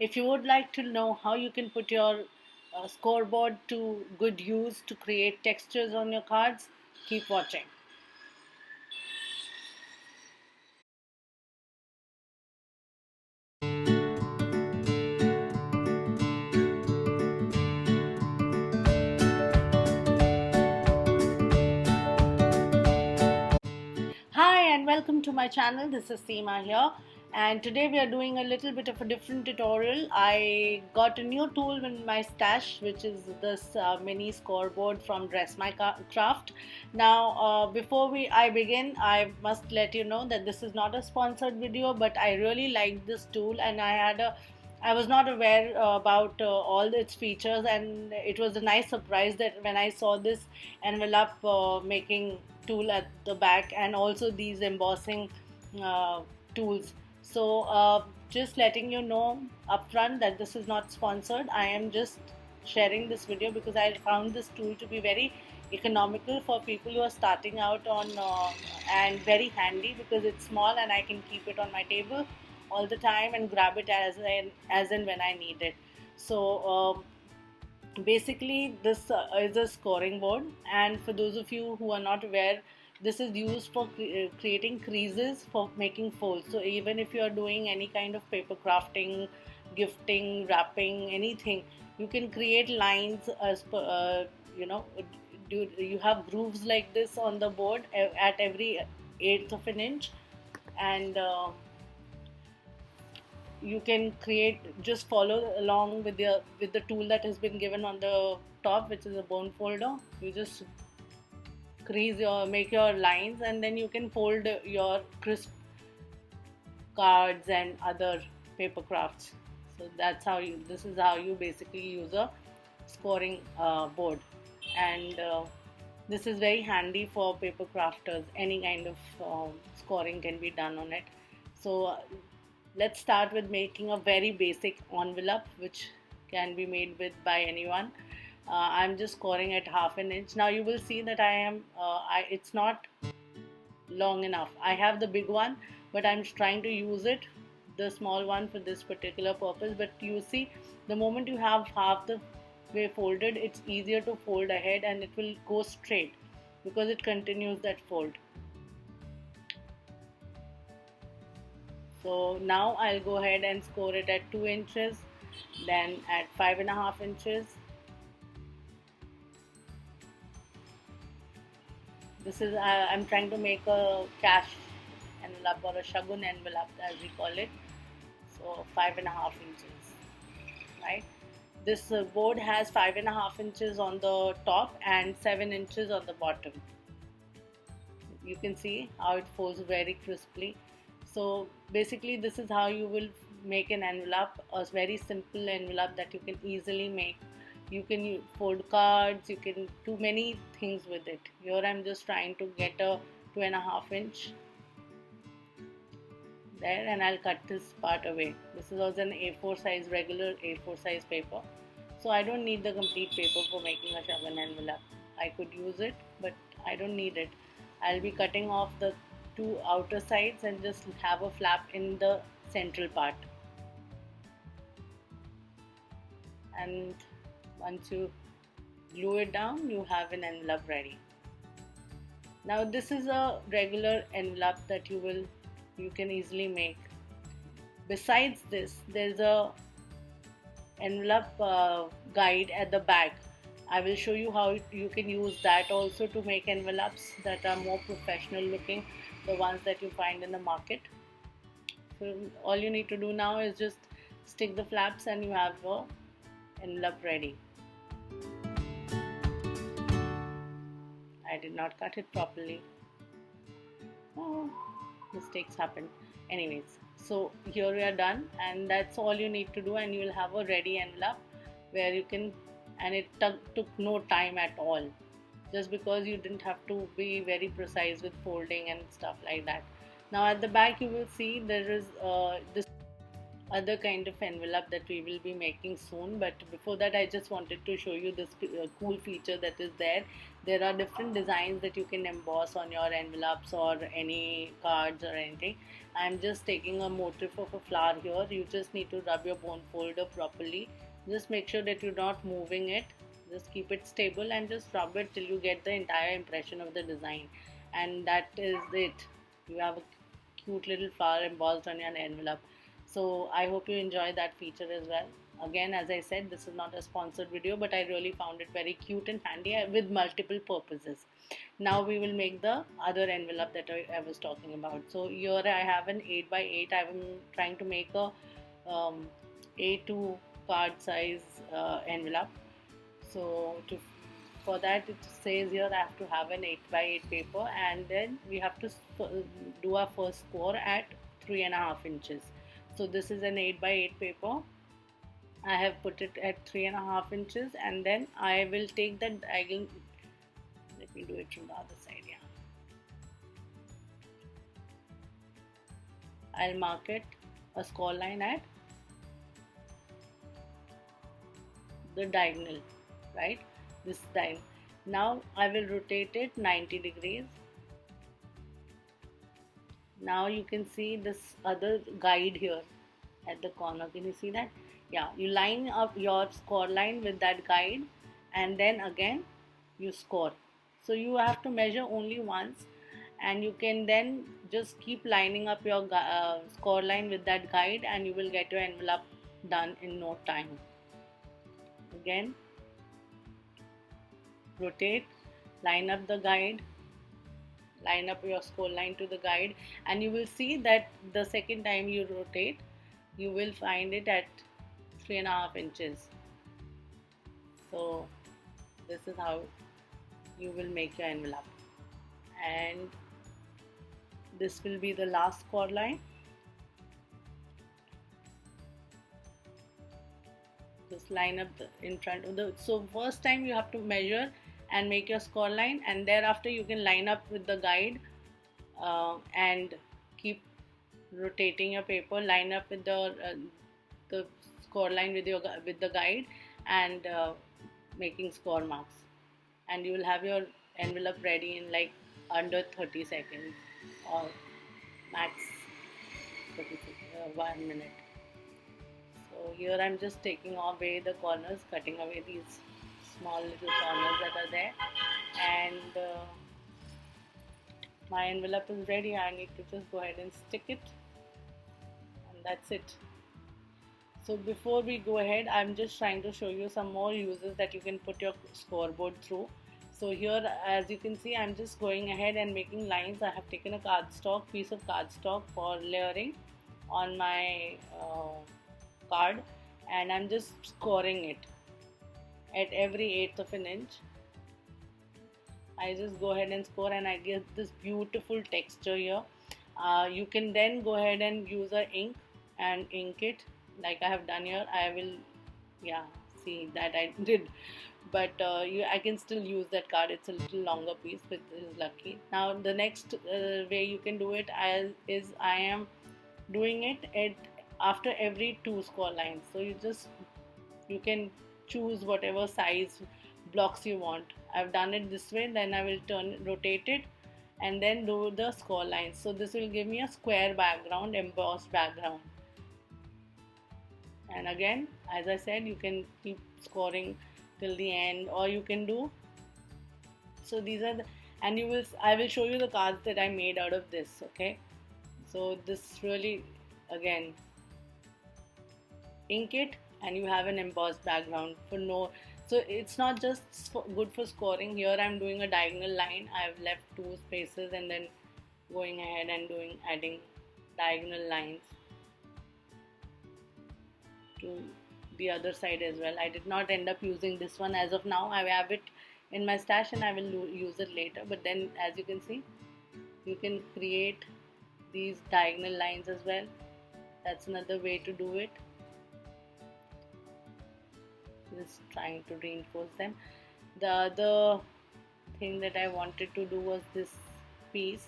If you would like to know how you can put your scoreboard to good use to create textures on your cards, keep watching. Hi and welcome to my channel. This is Seema here, and today we are doing a little bit of a different tutorial. I got a new tool in my stash, which is this mini scoreboard from Dress My Craft. Now, before I begin, I must let you know that this is not a sponsored video, but I really liked this tool, and I was not aware about all its features, and it was a nice surprise that when I saw this envelope making tool at the back, and also these embossing uh, tools. So, just letting you know upfront that this is not sponsored. I am just sharing this video because I found this tool to be very economical for people who are starting out on and very handy because it's small and I can keep it on my table all the time and grab it as and when I need it. So basically this is a scoring board, and for those of you who are not aware, this is used for creating creases for making folds. So even if you are doing any kind of paper crafting, gifting, wrapping, anything, you can create lines as per you know you have grooves like this on the board at every eighth of an inch, and you can create, just follow along with the tool that has been given on the top, which is a bone folder. You just make your lines, and then you can fold your crisp cards and other paper crafts. So this is how you basically use a scoring board, and this is very handy for paper crafters. Any kind of scoring can be done on it. So let's start with making a very basic envelope, which can be made with by anyone. I'm just scoring at half an inch. Now you will see that it's not long enough. I have the big one, but I'm trying to use the small one for this particular purpose. But you see, the moment you have half the way folded, it's easier to fold ahead and it will go straight because it continues that fold. So now I'll go ahead and score it at 2 inches, then at 5.5 inches. This is I'm trying to make a cash envelope or a shagun envelope as we call it. So 5.5 inches, right? This board has 5.5 inches on the top and 7 inches on the bottom. You can see how it folds very crisply. So basically this is how you will make an envelope, a very simple envelope that you can easily make. You can fold cards, you can do many things with it. Here I'm just trying to get a 2.5 inch there, and I'll cut this part away. This is also an A4 size, regular A4 size paper. So I don't need the complete paper for making a shagun envelope. I could use it, but I don't need it. I'll be cutting off the two outer sides and just have a flap in the central part. And once you glue it down, you have an envelope ready. Now this is a regular envelope that you can easily make. Besides this, there's a envelope guide at the back. I will show you how you can use that also to make envelopes that are more professional looking, the ones that you find in the market. So all you need to do now is just stick the flaps and you have your envelope ready. I did not cut it properly. Oh, mistakes happen. Anyways, so here we are done, and that's all you need to do, and you will have a ready envelope where you can, and it took no time at all, just because you didn't have to be very precise with folding and stuff like that. Now at the back you will see there is this other kind of envelope that we will be making soon. But before that, I just wanted to show you this cool feature that is there. There are different designs that you can emboss on your envelopes or any cards or anything. I'm just taking a motif of a flower here. You just need to rub your bone folder properly. Just make sure that you're not moving it. Just keep it stable and just rub it till you get the entire impression of the design. And that is it. You have a cute little flower embossed on your envelope. So I hope you enjoy that feature as well. Again, as I said, this is not a sponsored video, but I really found it very cute and handy with multiple purposes. Now we will make the other envelope that I was talking about. So here I have an 8 by 8. I'm trying to make a A2 card size envelope. So for that, it says here I have to have an 8 by 8 paper, and then we have to do our first score at 3.5 inches. So this is an 8 by 8 paper. I have put it at 3.5 inches, and then I will take that diagonal. Let me do it from the other side. Yeah, I'll mark it a score line at the diagonal, right? This time. Now I will rotate it 90 degrees. Now you can see this other guide here at the corner. Can you see that? Yeah, you line up your score line with that guide, and then again you score. So you have to measure only once, and you can then just keep lining up your score line with that guide, and you will get your envelope done in no time. Again, rotate, line up the guide, line up your score line to the guide, and you will see that the second time you rotate, you will find it at 3.5 inches. So this is how you will make your envelope, and this will be the last score line. Just line up in front of the, so first time you have to measure and make your score line, and thereafter you can line up with the guide and keep rotating your paper, line up with the score line with the guide, and making score marks, and you will have your envelope ready in like under 30 seconds or max 1 minute. So here I'm just taking away the corners, cutting away these small little corners that are there, and my envelope is ready. I need to just go ahead and stick it, and that's it. So before we go ahead, I'm just trying to show you some more uses that you can put your scoreboard through. So here, as you can see, I'm just going ahead and making lines. I have taken a piece of cardstock for layering on my card, and I'm just scoring it at every 1/8 of an inch. I just go ahead and score, and I get this beautiful texture here. You can then go ahead and use a ink and ink it like I have done here. I will, yeah, see that I did, but I can still use that card. It's a little longer piece, which is lucky. Now the next way you can do it is I am doing it after every 2 score lines. So you can choose whatever size blocks you want. I've done it this way, then I will rotate it, and then do the score lines. So this will give me a square background, embossed background. And again, as I said, you can keep scoring till the end, or you can do, so these are the, and I will show you the cards that I made out of this. Okay, so this really, again, ink it, and you have an embossed background for no, so it's not just good for scoring. Here I'm doing a diagonal line. I've left 2 spaces, and then going ahead and adding diagonal lines to the other side as well. I did not end up using this one as of now. I have it in my stash, and I will use it later. But then, as you can see, you can create these diagonal lines as well. That's another way to do it. Just trying to reinforce them. The other thing that I wanted to do was this piece.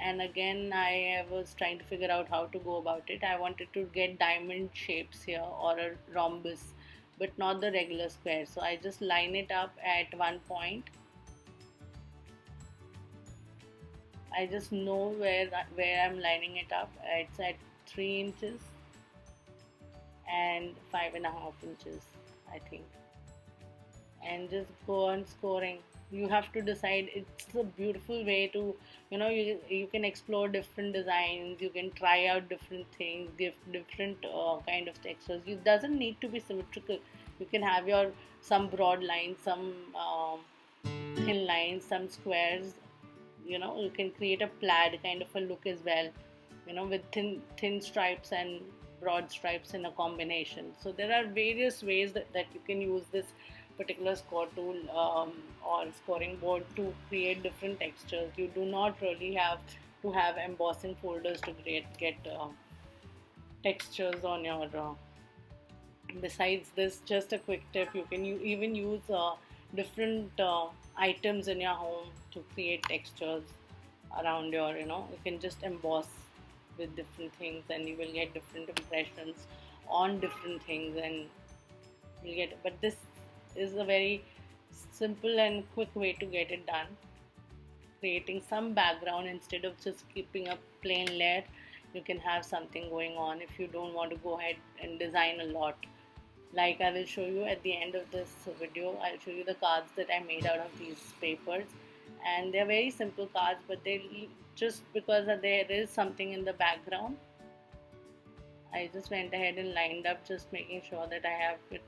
and again I was trying to figure out how to go about it. I wanted to get diamond shapes here or a rhombus, but not the regular square. So I just line it up at one point. I just know where I'm lining it up. It's at 3 inches and 5.5 inches, I think, and just go on scoring. You have to decide. It's a beautiful way to, you can explore different designs. You can try out different things, different kind of textures. It doesn't need to be symmetrical. You can have your some broad lines, some thin lines, some squares. You can create a plaid kind of a look as well, with thin stripes and broad stripes in a combination. So there are various ways that you can use this particular score tool or scoring board to create different textures. You do not really have to have embossing folders to get textures on your besides this, just a quick tip, you can even use different items in your home to create textures around you can just emboss with different things, and you will get different impressions on different things, and you'll get. But this is a very simple and quick way to get it done, creating some background instead of just keeping a plain layer. You can have something going on if you don't want to go ahead and design a lot. Like I will show you at the end of this video, I'll show you the cards that I made out of these papers, and they're very simple cards, but they just because there is something in the background, I just went ahead and lined up, just making sure that I have it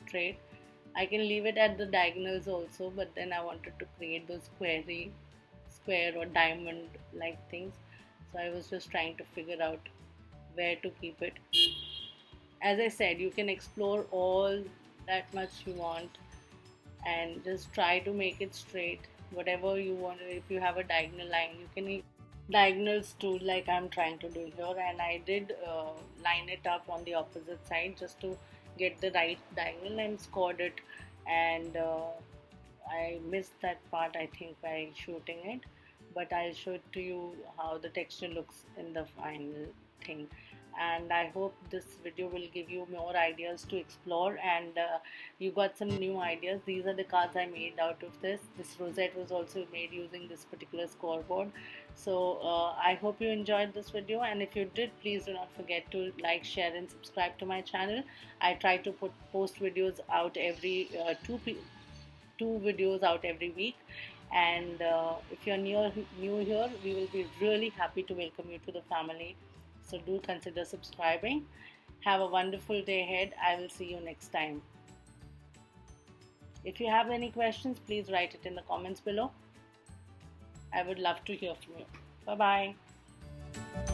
straight. I can leave it at the diagonals also, but then I wanted to create those square or diamond like things, so I was just trying to figure out where to keep it. As I said, you can explore all that much you want and just try to make it straight. Whatever you want, if you have a diagonal line, you can use diagonals too, like I'm trying to do here. And I did line it up on the opposite side just to get the right diagonal and scored it. And I missed that part, I think, by shooting it, but I'll show it to you how the texture looks in the final thing. And I hope this video will give you more ideas to explore, and you got some new ideas. These are the cards I made out of this rosette was also made using this particular scoreboard. So I hope you enjoyed this video, and if you did, please do not forget to like, share and subscribe to my channel. I try to post videos out every two videos out every week, and if you're new here, we will be really happy to welcome you to the family. So do consider subscribing. Have a wonderful day ahead. I will see you next time. If you have any questions, please write it in the comments below. I would love to hear from you. Bye bye.